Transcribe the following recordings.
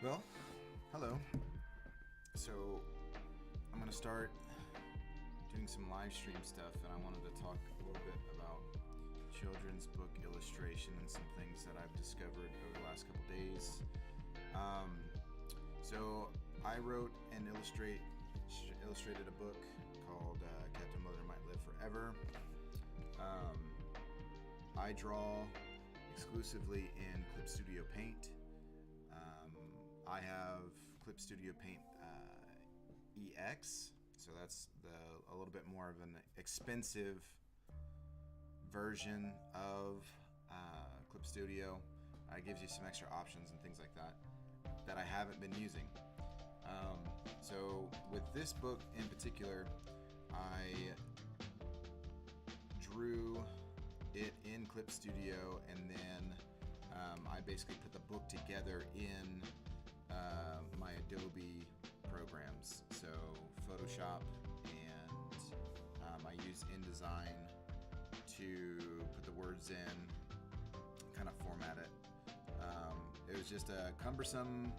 Well, hello. So, I'm going to start doing some live stream stuff, and I wanted to talk a little bit about children's book illustration and some things that I've discovered over the last couple days. So, I wrote and illustrated a book called Captain Mother Might Live Forever. I draw exclusively in Clip Studio Paint. I have Clip Studio Paint EX, so that's a little bit more of an expensive version of Clip Studio. It gives you some extra options and things like that I haven't been using. So with this book in particular, I drew it in Clip Studio, and then I basically put the book together in my Adobe programs, so Photoshop, and I use InDesign to put the words in, kind of format it. It was just a cumbersome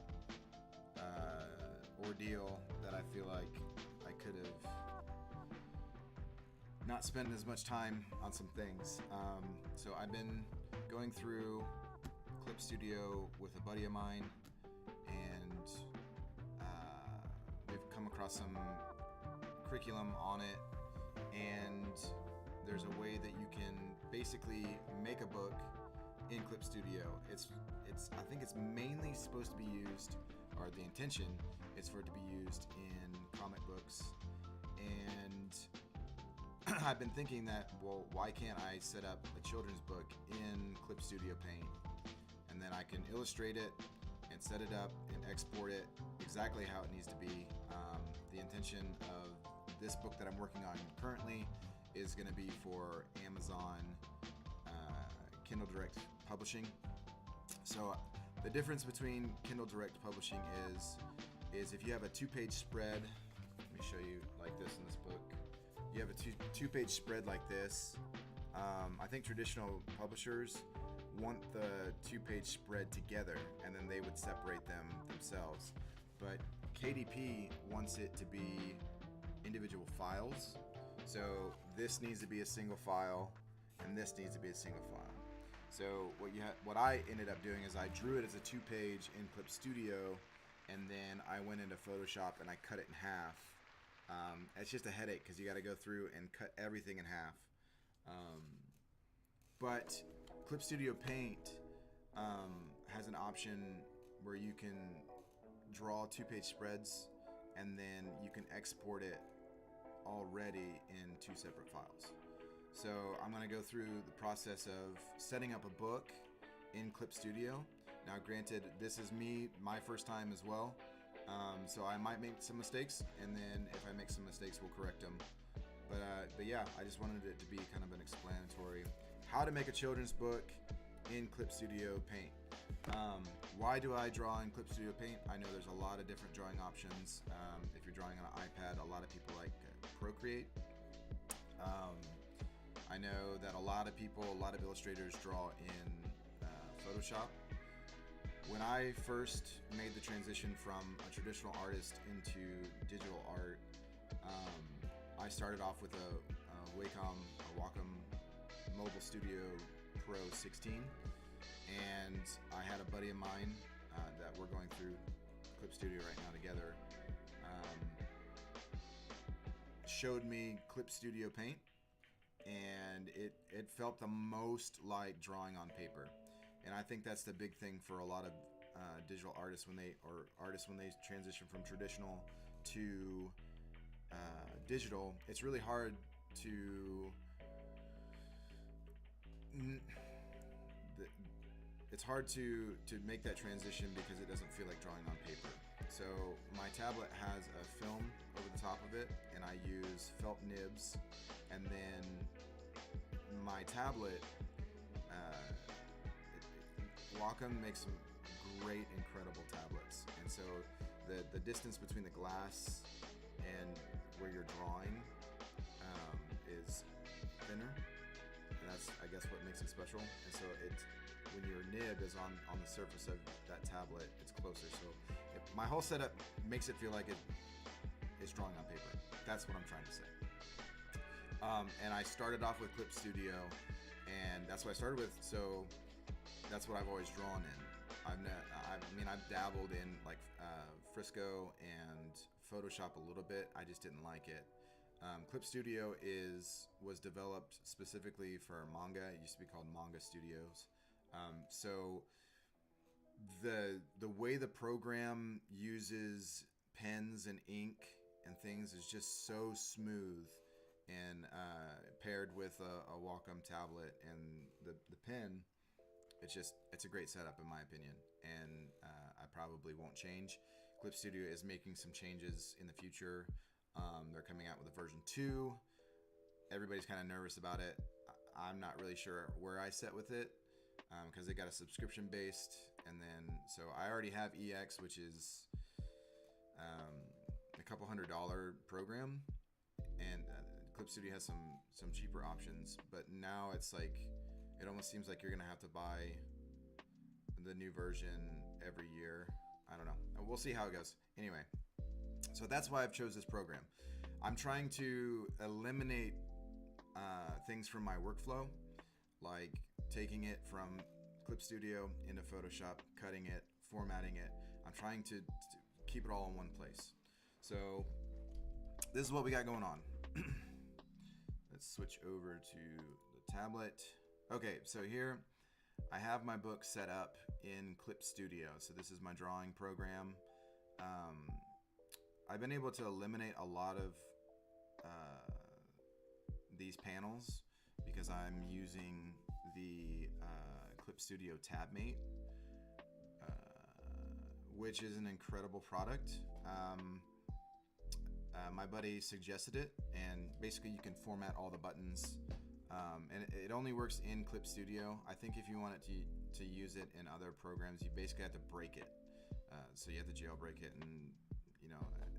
ordeal that I feel like I could have not spent as much time on some things. So I've been going through Clip Studio with a buddy of mine, and we've come across some curriculum on it, and there's a way that you can basically make a book in Clip Studio. I think it's mainly supposed to be used, or the intention is for it to be used in comic books. And I've been thinking that, well, why can't I set up a children's book in Clip Studio Paint, and then I can illustrate it and set it up and export it exactly how it needs to be. The intention of this book that I'm working on currently is going to be for Amazon Kindle Direct Publishing. So the difference between Kindle Direct Publishing is if you have a two-page spread, let me show you like this in this book. You have a two-page spread like this. I think traditional publishers want the two-page spread together, and then they would separate them themselves. But KDP wants it to be individual files. So this needs to be a single file, and this needs to be a single file. So what I ended up doing is I drew it as a two-page in Clip Studio, and then I went into Photoshop and I cut it in half. It's just a headache because you got to go through and cut everything in half. But Clip Studio Paint has an option where you can draw two-page spreads, and then you can export it already in two separate files. So I'm going to go through the process of setting up a book in Clip Studio. Now, granted, this is my first time as well. So I might make some mistakes, and then if I make some mistakes, we'll correct them. But yeah, I just wanted it to be kind of an explanatory how to make a children's book in Clip Studio Paint. Why do I draw in Clip Studio Paint? I know there's a lot of different drawing options. If you're drawing on an iPad, a lot of people like Procreate. I know that a lot of illustrators draw in Photoshop. When I first made the transition from a traditional artist into digital art, I started off with a Wacom Mobile Studio Pro 16, and I had a buddy of mine that we're going through Clip Studio right now together, showed me Clip Studio Paint, and it felt the most like drawing on paper. And I think that's the big thing for a lot of digital artists when they transition from traditional to digital. It's really hard to make that transition because it doesn't feel like drawing on paper. So my tablet has a film over the top of it, and I use felt nibs, and then my tablet, Wacom makes some great, incredible tablets, and so the distance between the glass and where you're drawing is thinner, and that's, I guess, what makes it special. And so when your nib is on the surface of that tablet, it's closer. So my whole setup makes it feel like it's drawing on paper. That's what I'm trying to say. And I started off with Clip Studio, and that's what I started with. So that's what I've always drawn in. I've dabbled in like Frisco and Photoshop a little bit. I just didn't like it. Clip Studio was developed specifically for manga. It used to be called Manga Studios. So the way the program uses pens and ink and things is just so smooth, and paired with a Wacom tablet and the pen, it's a great setup in my opinion, and I probably won't change. Clip Studio is making some changes in the future. They're coming out with a version 2. Everybody's kind of nervous about it. I'm not really sure where I set with it, because they got a subscription based, and then so I already have EX, which is a couple $100 program, and Clip Studio has some cheaper options, but now it's like it almost seems like you're gonna have to buy the new version every year. I don't know. We'll see how it goes. Anyway, so that's why I've chose this program. I'm trying to eliminate things from my workflow, like taking it from Clip Studio into Photoshop, cutting it, formatting it. I'm trying to keep it all in one place. So this is what we got going on. Let's switch over to the tablet. Okay, so here I have my book set up in Clip Studio. So this is my drawing program. I've been able to eliminate a lot of these panels because I'm using the Clip Studio TabMate, which is an incredible product. My buddy suggested it, and basically you can format all the buttons, and it only works in Clip Studio. I think if you want it to use it in other programs, you basically have to break it. So you have to jailbreak it, and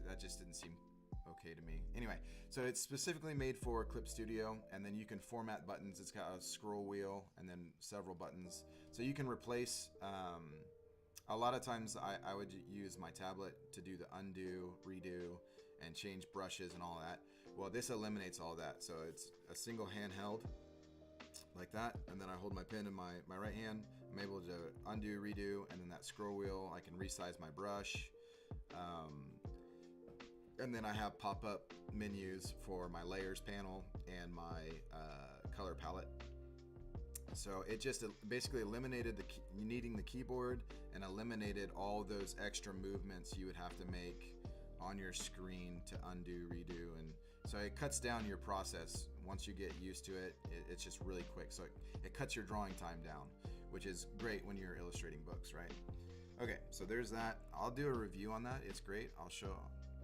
that just didn't seem okay to me. Anyway, so it's specifically made for Clip Studio, and then you can format buttons. It's got a scroll wheel and then several buttons. So you can replace, a lot of times I would use my tablet to do the undo, redo, and change brushes and all that. Well, this eliminates all that. So it's a single handheld like that, and then I hold my pen in my right hand. I'm able to undo, redo, and then that scroll wheel, I can resize my brush. And then I have pop-up menus for my layers panel and my color palette. So it just basically eliminated needing the keyboard, and eliminated all those extra movements you would have to make on your screen to undo, redo, and so it cuts down your process. Once you get used to it, it's just really quick. So it cuts your drawing time down, which is great when you're illustrating books, right? Okay, so there's that. I'll do a review on that. It's great. I'll show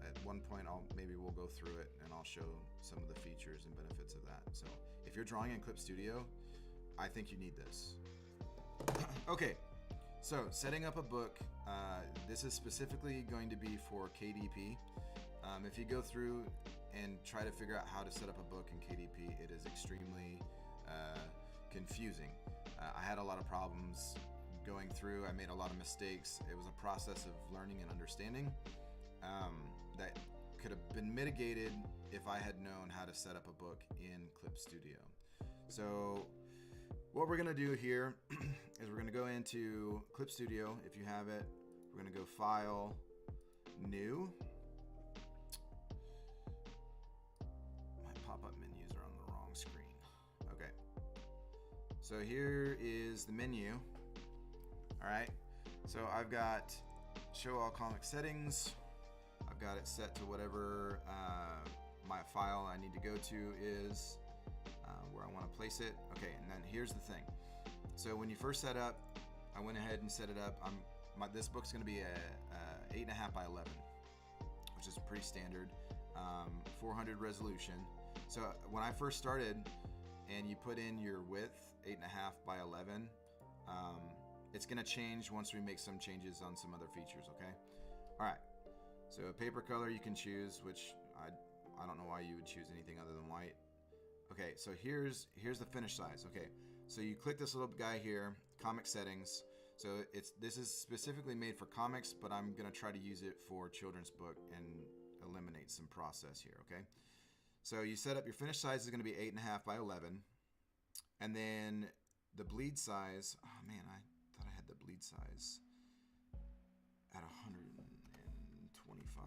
at one point. Maybe we'll go through it and I'll show some of the features and benefits of that. So if you're drawing in Clip Studio, I think you need this. Okay, so setting up a book. This is specifically going to be for KDP. If you go through and try to figure out how to set up a book in KDP, it is extremely confusing. I had a lot of problems going through. I made a lot of mistakes. It was a process of learning and understanding that could have been mitigated if I had known how to set up a book in Clip Studio. So what we're gonna do here is we're gonna go into Clip Studio. If you have it, we're gonna go File, New. My pop-up menus are on the wrong screen. Okay. So here is the menu. All right. So I've got Show All Comic Settings. I've got it set to whatever my file I need to go to is, where I want to place it. Okay, and then here's the thing. So when you first set up, I went ahead and set it up. This book's going to be a 8.5 by 11, which is pretty standard. 400 resolution. So when I first started, and you put in your width 8.5 by 11, it's going to change once we make some changes on some other features. Okay. All right. So a paper color you can choose, which I don't know why you would choose anything other than white. Okay, so here's the finish size. Okay, So you click this little guy here, comic settings. So this is specifically made for comics, but I'm gonna try to use it for children's book and eliminate some process here, okay? So you set up your finished size is gonna be 8.5 by 11. And then the bleed size, oh man, I thought I had the bleed size at 125.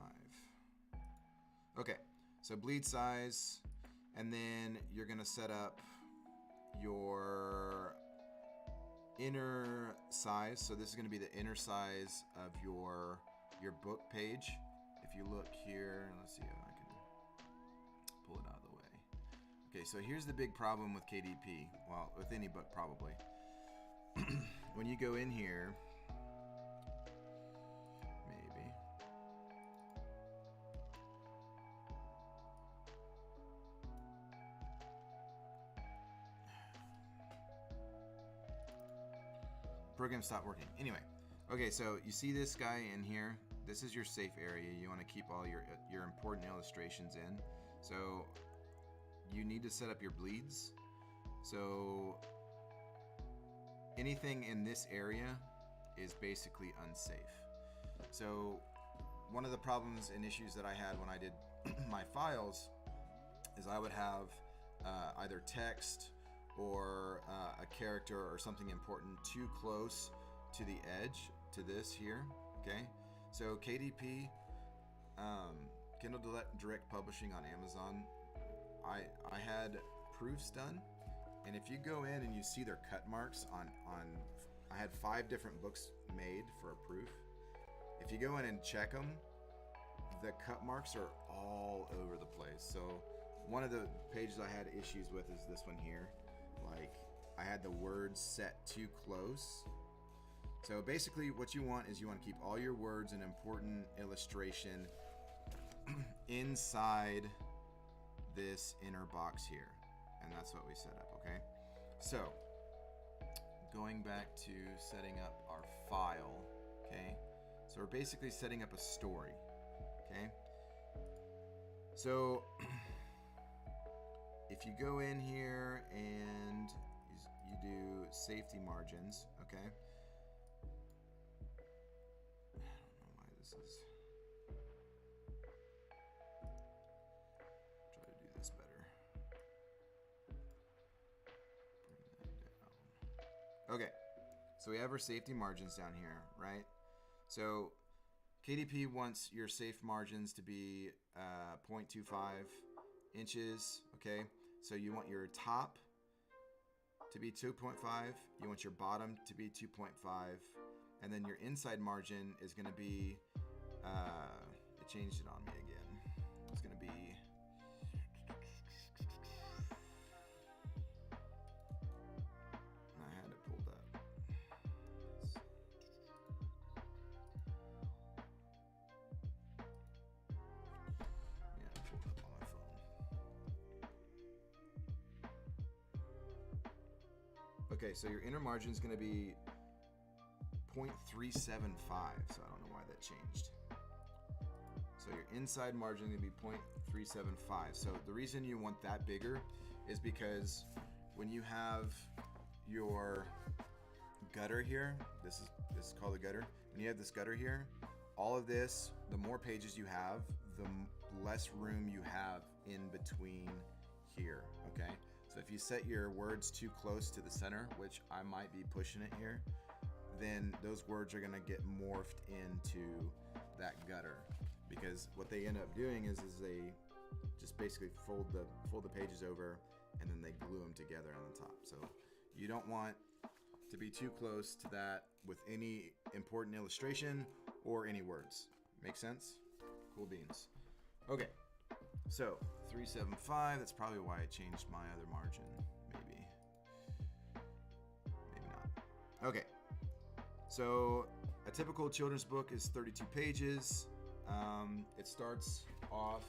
Okay, so bleed size, and then you're gonna set up your inner size. So this is gonna be the inner size of your book page. If you look here, let's see if I can pull it out of the way. Okay, so here's the big problem with KDP. Well, with any book probably. When you go in here, maybe. Program stopped working. Anyway, okay, so you see this guy in here? This is your safe area. You want to keep all your important illustrations in. So you need to set up your bleeds. So anything in this area is basically unsafe. So one of the problems and issues that I had when I did my files is I would have either text or a character or something important too close to the edge to this here, okay? So KDP, Kindle Direct Publishing on Amazon, I had proofs done, and if you go in and you see their cut marks on I had 5 different books made for a proof. If you go in and check them, the cut marks are all over the place. So one of the pages I had issues with is this one here. Like, I had the words set too close. So basically what you want is you want to keep all your words and important illustration inside this inner box here. And that's what we set up, okay? So going back to setting up our file, okay? So we're basically setting up a story, okay? So if you go in here and you do safety margins, okay? I don't know why this is. Try to do this better. Bring that down. Okay, so we have our safety margins down here, right? So KDP wants your safe margins to be 0.25 inches, okay? So you want your top to be 2.5, you want your bottom to be 2.5, and then your inside margin is going to be, it changed it on me again. It's going to be, I had it pulled up. Yeah, I pulled it up on my phone. Okay, so your inner margin is going to be 0.375, so I don't know why that changed. So your inside margin is going to be 0.375. So the reason you want that bigger is because when you have your gutter here, this is called a gutter. When you have this gutter here, all of this, the more pages you have, the less room you have in between here, okay? So if you set your words too close to the center, which I might be pushing it here, then those words are gonna get morphed into that gutter. Because what they end up doing is they just basically fold the pages over and then they glue them together on the top. So you don't want to be too close to that with any important illustration or any words. Make sense? Cool beans. Okay, so 375, that's probably why I changed my other margin, maybe not. Okay, so a typical children's book is 32 pages. It starts off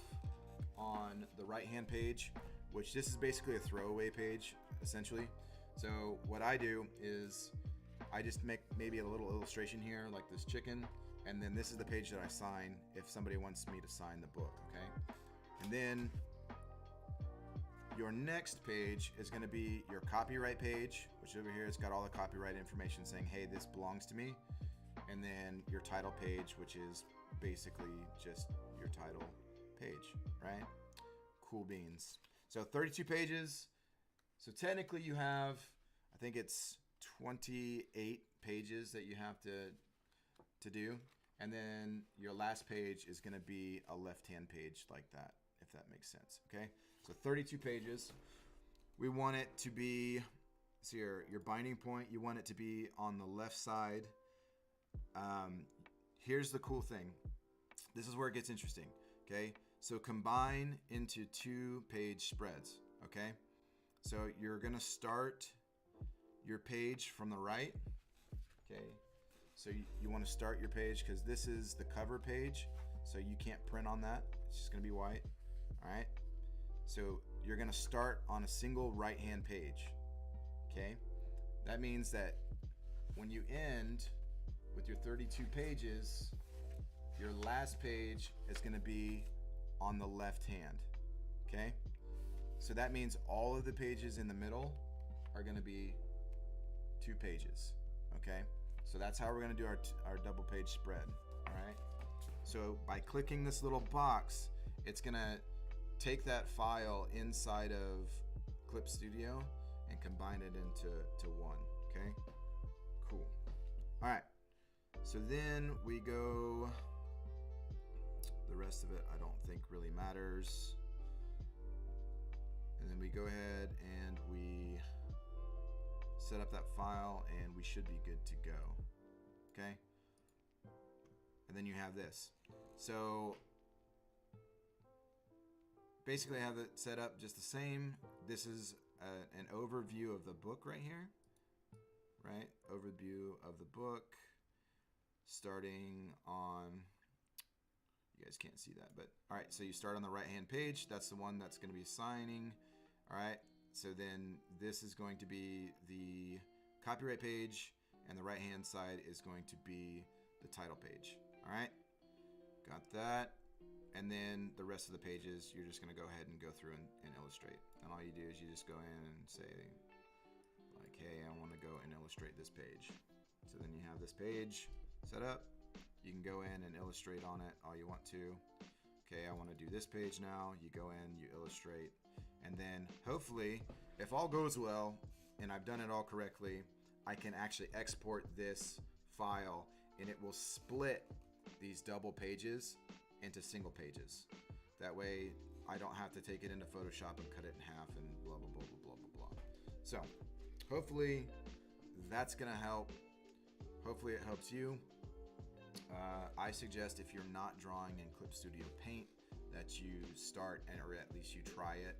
on the right-hand page, which this is basically a throwaway page, essentially. So what I do is I just make maybe a little illustration here, like this chicken, and then this is the page that I sign if somebody wants me to sign the book, okay? And then your next page is going to be your copyright page, which over here it's got all the copyright information saying, hey, this belongs to me. And then your title page, which is basically just your title page, right? Cool beans. So 32 pages. So technically you have, I think it's 28 pages that you have to do. And then your last page is going to be a left-hand page like that, if that makes sense, okay? So 32 pages. We want it to be, so your binding point, you want it to be on the left side. Here's the cool thing. This is where it gets interesting, okay? So combine into 2-page spreads, okay? So you're gonna start your page from the right, okay? So you wanna start your page because this is the cover page, so you can't print on that. It's just gonna be white, all right? So you're gonna start on a single right-hand page, okay? That means that when you end with your 32 pages, your last page is gonna be on the left hand, okay? So that means all of the pages in the middle are gonna be 2 pages, okay? So that's how we're gonna do our double page spread, all right? So by clicking this little box, it's gonna take that file inside of Clip Studio and combine it into one, okay? Cool. All right, so then we go, the rest of it I don't think really matters. And then we go ahead and we set up that file and we should be good to go, okay? And then you have this. So basically I have it set up just the same. This is an overview of the book right here, right? Overview of the book starting on, you guys can't see that, but all right, so you start on the right hand page. That's the one that's going to be signing. All right, so then this is going to be the copyright page and the right hand side is going to be the title page. All right, got that. And then the rest of the pages, you're just going to go ahead and go through and illustrate. And all you do is you just go in and say like, hey, I want to go and illustrate this page. So then you have this page set up. You can go in and illustrate on it all you want to. Okay, I want to do this page now. You go in, you illustrate. And then hopefully, if all goes well and I've done it all correctly, I can actually export this file and it will split these double pages into single pages. That way I don't have to take it into Photoshop and cut it in half and blah, blah, blah, blah, blah, blah, blah. So hopefully that's gonna help. Hopefully it helps you. I suggest if you're not drawing in Clip Studio Paint that you start or at least you try it.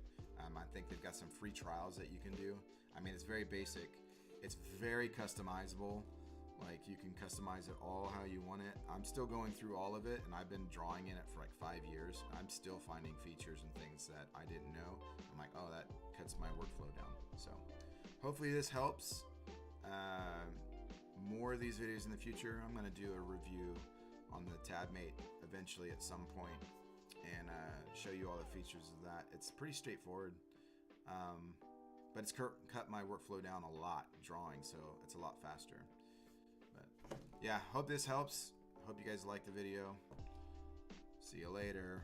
I think they've got some free trials that you can do. I mean, it's very basic. It's very customizable. Like you can customize it all how you want it. I'm still going through all of it and I've been drawing in it for like 5 years. I'm still finding features and things that I didn't know. I'm like, oh, that cuts my workflow down. So hopefully this helps. More of these videos in the future. I'm gonna do a review on the TabMate eventually at some point and show you all the features of that. It's pretty straightforward, but it's cut my workflow down a lot drawing, so it's a lot faster. But yeah, hope this helps. Hope you guys like the video. See you later.